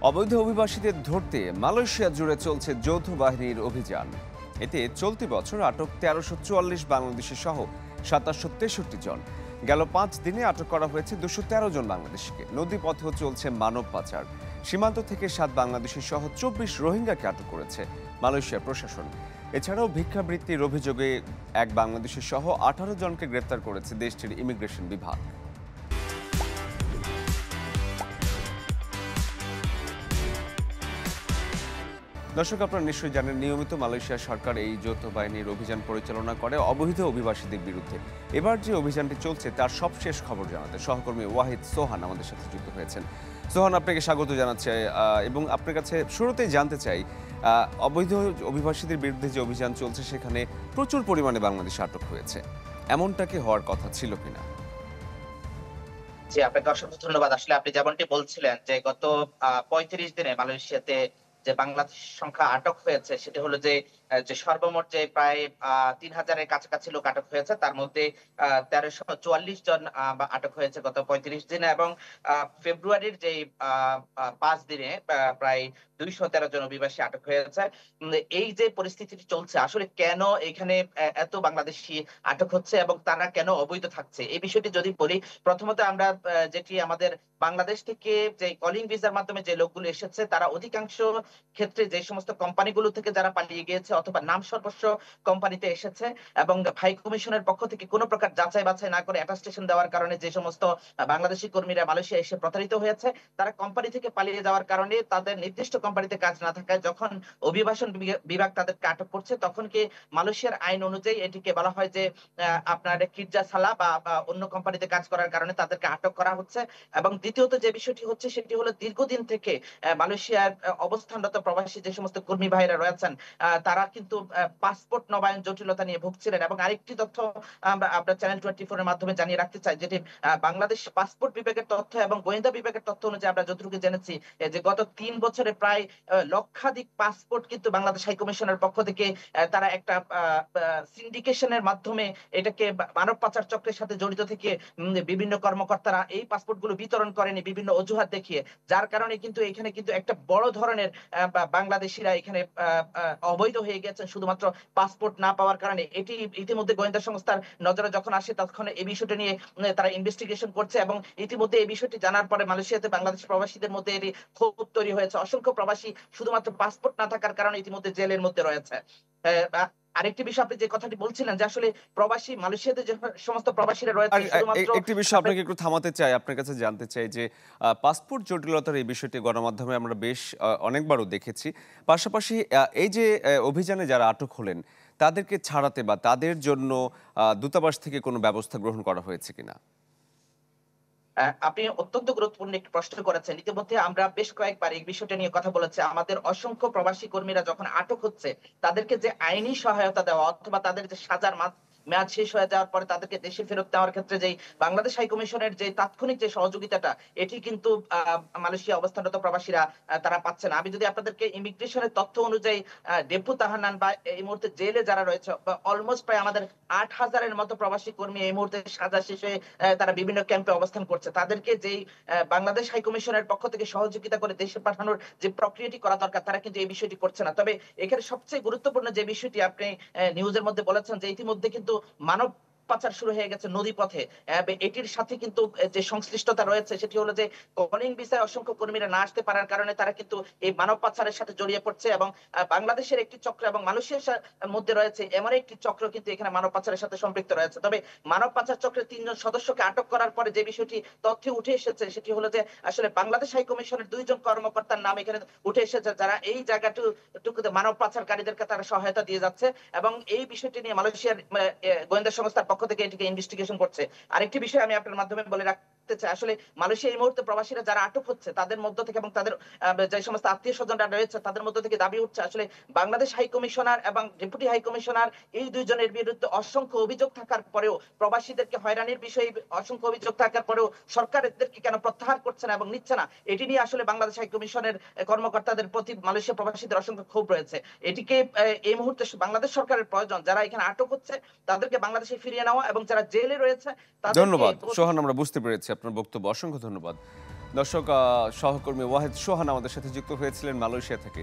অবৈধ অভিবাসীদের ধরতে মালয়েশিয়া জুড়ে চলছে যৌথ বাহিনীর অভিযান। এতে চলতি বছর আটক ১৩৪৪ বাংলাদেশি সহ ৭৬৩ জন। গেল ৫ দিনে আটক করা হয়েছে ২১৩ জন বাংলাদেশিকে। নদীপথেও চলছে মানব পাচার। সীমান্ত থেকে ৭ বাংলাদেশি সহ ২৪ রোহিঙ্গাকে আটক করেছে মালয়েশিয়ার প্রশাসন। এছাড়াও ভিক্ষাবৃত্তির অভিযোগে এক বাংলাদেশি সহ ১৮ জনকে গ্রেপ্তার করেছে দেশটির ইমিগ্রেশন বিভাগ। দর্শক, আপনারা নিশ্চয়ই জানেন, নিয়মিত মালয়েশিয়া সরকার এই যৌথ বাহিনীর অভিযান পরিচালনা করে অবৈধ অভিবাসীদের বিরুদ্ধে। এবার যে অভিযানটি চলছে তার সবশেষ খবর জানাতে সহকর্মী ওয়াহিদ সোহান আমাদের সাথে যুক্ত হয়েছেন। সোহান, আপনাকে স্বাগত জানাচ্ছি এবং আপনার কাছে শুরুতেই জানতে চাই, অবৈধ অভিবাসীদের বিরুদ্ধে যে অভিযান চলছে সেখানে প্রচুর পরিমাণে বাংলাদেশ আটক হয়েছে, এমনটা কি হওয়ার কথা ছিল কিনা? জি, আপনাকে অসংখ্য ধন্যবাদ। আসলে আপনি যেমনটি বলছিলেন যে গত ৩৫ দিনে মালয়েশিয়াতে যে বাংলাদেশের সংখ্যা আটক হয়েছে সেটি হলো যে সর্বমোট যে প্রায় ৩,০০০ এর কাছাকাছি লোক আটক হয়েছে। তার মধ্যে ১৩৪৪ জন আটক হয়েছে গত ৩৫ দিনে, এবং ফেব্রুয়ারির যেই ৫ দিনে প্রায় ২১৩ জন অভিবাসী আটক হয়েছে। এই যে পরিস্থিতিটি চলছে, আসলে কেন এখানে এত বাংলাদেশী আটক হচ্ছে এবং তারা কেন অবৈধ থাকছে? এই বিষয়টি যদি বলি, প্রথমত আমরা যেটি আমাদের বাংলাদেশ থেকে যে কলিং ভিসার মাধ্যমে যে লোকগুলো এসেছে তারা অধিকাংশ ক্ষেত্রে যে সমস্ত কোম্পানিগুলো থেকে যারা পালিয়ে গিয়েছে অথবা নাম সর্বস্ব কোম্পানিতে এসেছে এবং হাই কমিশনের পক্ষ থেকে কোনো প্রকার যাচাই বাছাই না করে অ্যাটাস্টেশন দেওয়ার কারণে যে সমস্ত বাংলাদেশি কর্মীরা মালয়েশিয়া এসে প্রতারিত হয়েছে, তারা কোম্পানি থেকে পালিয়ে যাওয়ার কারণে তাদের নির্দিষ্ট কোম্পানিতে কাজ না থাকায় যখন অভিবাসন বিভাগ তাদেরকে আটক করছে, তখন কি মালয়েশিয়ার আইন অনুযায়ী এটিকে বলা হয় যে আপনার কির্জা সালা বা অন্য কোম্পানিতে কাজ করার কারণে তাদেরকে আটক করা হচ্ছে। এবং দ্বিতীয়ত যে বিষয়টি হচ্ছে সেটি হলো দীর্ঘদিন থেকে মালয়েশিয়ার অবস্থানরত প্রবাসী যে সমস্ত কর্মী ভাইরা রয়েছেন, তারা কিন্তু পাসপোর্ট নবায়ন জটিলতা নিয়ে ভুগছিলেন। এবং আরেকটি তথ্য আমরা চ্যানেল 24 এর মাধ্যমে জানিয়ে রাখতে চাই, যেটি বাংলাদেশ পাসপোর্ট বিভাগের তথ্য এবং গোয়েন্দা বিভাগের তথ্য অনুযায়ী আমরা যতটুকু জেনেছি যে গত ৩ বছরে প্রায় লক্ষাধিক পাসপোর্ট কিন্তু বাংলাদেশ হাই কমিশনের পক্ষ থেকে তারা একটা সিন্ডিকেশনের মাধ্যমে এটাকে মানব পাচার চক্রের সাথে জড়িত থেকে বিভিন্ন কর্মকর্তারা এই পাসপোর্ট গুলো বিতরণ করেনি বিভিন্ন অজুহাত দেখিয়ে, যার কারণে কিন্তু এখানে কিন্তু একটা বড় ধরনের বাংলাদেশিরা এখানে অবৈধ হয়ে গেছেন শুধুমাত্র পাসপোর্ট না পাওয়ার কারণে। এটি ইতিমধ্যে গোয়েন্দা সংস্থার নজরে যখন আসে তখন এই বিষয়টি নিয়ে তারা ইনভেস্টিগেশন করছে, এবং ইতিমধ্যে এই বিষয়টি জানার পরে মালয়েশিয়াতে বাংলাদেশ প্রবাসীদের মধ্যে এটি ক্ষোভ তৈরি হয়েছে। অসংখ্য প্রবাসী শুধুমাত্র পাসপোর্ট না থাকার কারণে ইতিমধ্যে জেলের মধ্যে রয়েছে। আরেকটি বিষয়, আপনি যে কথাটি বলছিলেন যে আসলে প্রবাসী মালয়েশিয়াতে যে সমস্ত প্রবাসীরা রয়েছে আর শুধুমাত্র একটি বিষয় আপনাকে একটু থামাতে চাই, আপনার কাছে জানতে চাই যে পাসপোর্ট জটিলতার এই বিষয়টি গণমাধ্যমে আমরা বেশ অনেকবারও দেখেছি। পাশাপাশি এই যে অভিযানে যারা আটক হলেন তাদেরকে ছাড়াতে বা তাদের জন্য দূতাবাস থেকে কোনো ব্যবস্থা গ্রহণ করা হয়েছে কিনা? আপনি অত্যন্ত গুরুত্বপূর্ণ একটি প্রশ্ন করেছেন। ইতিমধ্যে আমরা বেশ কয়েকবার এই বিষয়টা নিয়ে কথা বলেছি। আমাদের অসংখ্য প্রবাসী কর্মীরা যখন আটক হচ্ছে, তাদেরকে যে আইনি সহায়তা দেওয়া অথবা তাদের যে সাজার মেয়াদ শেষ হয়ে যাওয়ার পরে তাদেরকে দেশে ফেরত দেওয়ার ক্ষেত্রে যেই বাংলাদেশ হাই কমিশনের যে তাৎক্ষণিক যে সহযোগিতাটা, এটি কিন্তু মালয়েশিয়া অবস্থানরত প্রবাসীরা তারা পাচ্ছে না। আমি যদি আপনাদেরকে ইমিগ্রেশনের তথ্য অনুযায়ী ডেপু তাহান্নান বা এই মুহূর্তে জেলে যারা রয়েছে অলমোস্ট প্রায় আমাদের ৮,০০০ এর মতো প্রবাসী কর্মী এই মুহূর্তে সাজা শেষ হয়ে তারা বিভিন্ন ক্যাম্পে অবস্থান করছে। তাদেরকে যেই বাংলাদেশ হাই কমিশনের পক্ষ থেকে সহযোগিতা করে দেশে পাঠানোর যে প্রক্রিয়াটি করা দরকার, তারা কিন্তু এই বিষয়টি করছে না। তবে এখানে সবচেয়ে গুরুত্বপূর্ণ যে বিষয়টি আপনি নিউজের মধ্যে বলেছেন যে ইতিমধ্যে কিন্তু মানব পাচার শুরু হয়ে গেছে নদীপথে। এটির সাথে কিন্তু যে সংশ্লিষ্টতা রয়েছে সেটি হলো যে কলিং ভিসায় অসংখ্য কর্মীরা না আসতে পারার কারণে তারা কিন্তু এই মানব পাচারের সাথে জড়িয়ে পড়ছে, এবং বাংলাদেশের একটি চক্র এবং মালয়েশিয়ার মধ্যে রয়েছে এমন একটি চক্র কিন্তু এখানে মানব পাচারের সাথে সম্পৃক্ত রয়েছে। তবে মানব পাচার চক্রের ৩ জন সদস্যকে আটক করার পরে যে বিষয়টি তথ্যে উঠে এসেছে সেটি হলো যে আসলে বাংলাদেশ হাই কমিশনের ২ জন কর্মকর্তার নাম এখানে উঠে এসেছে, যারা এই জায়গাটুকুতে মানব পাচারকারীদেরকে তারা সহায়তা দিয়ে যাচ্ছে, এবং এই বিষয়টি নিয়ে মালয়েশিয়ার গোয়েন্দা সংস্থার পক্ষ থেকে এটিকে ইনভেস্টিগেশন করছে। আরেকটি বিষয় আমি আপনার মাধ্যমে বলে রাখতে চাই, আসলে মালয়েশিয়া এই মুহূর্তে প্রবাসীরা যারা আটক হচ্ছে তাদের মধ্য থেকে এবং তাদের যে সমস্ত আত্মীয় স্বজনরা রয়েছে তাদের মধ্য থেকে দাবি উঠছে আসলে বাংলাদেশ হাই কমিশনার এবং ডেপুটি হাই কমিশনার এই ২ জনের বিরুদ্ধে অসংখ্য অভিযোগ থাকার পরেও, প্রবাসীদেরকে হয়রানির বিষয়ে অসংখ্য অভিযোগ থাকার পরেও সরকার এদেরকে কেন প্রত্যাহার করছে না এবং নিচ্ছে না, এটি নিয়ে আসলে বাংলাদেশ হাই কমিশনের কর্মকর্তাদের প্রতি মালয়েশিয়া প্রবাসীদের অসংখ্য ক্ষোভ রয়েছে। এটিকে এই মুহূর্তে বাংলাদেশ সরকারের প্রয়োজন যারা এখানে আটক হচ্ছে তাদেরকে বাংলাদেশে ফিরিয়ে নেওয়া, এবং যারা জেলে রয়েছে তাদেরকে। ধন্যবাদ সোহান, আমরা বুঝতে পেরেছি আপনার বক্তব্য, অসংখ্য ধন্যবাদ। দর্শক, সহকর্মী ওয়াহেদ সোহান আমাদের সাথে যুক্ত হয়েছিলেন মালয়েশিয়া থেকে।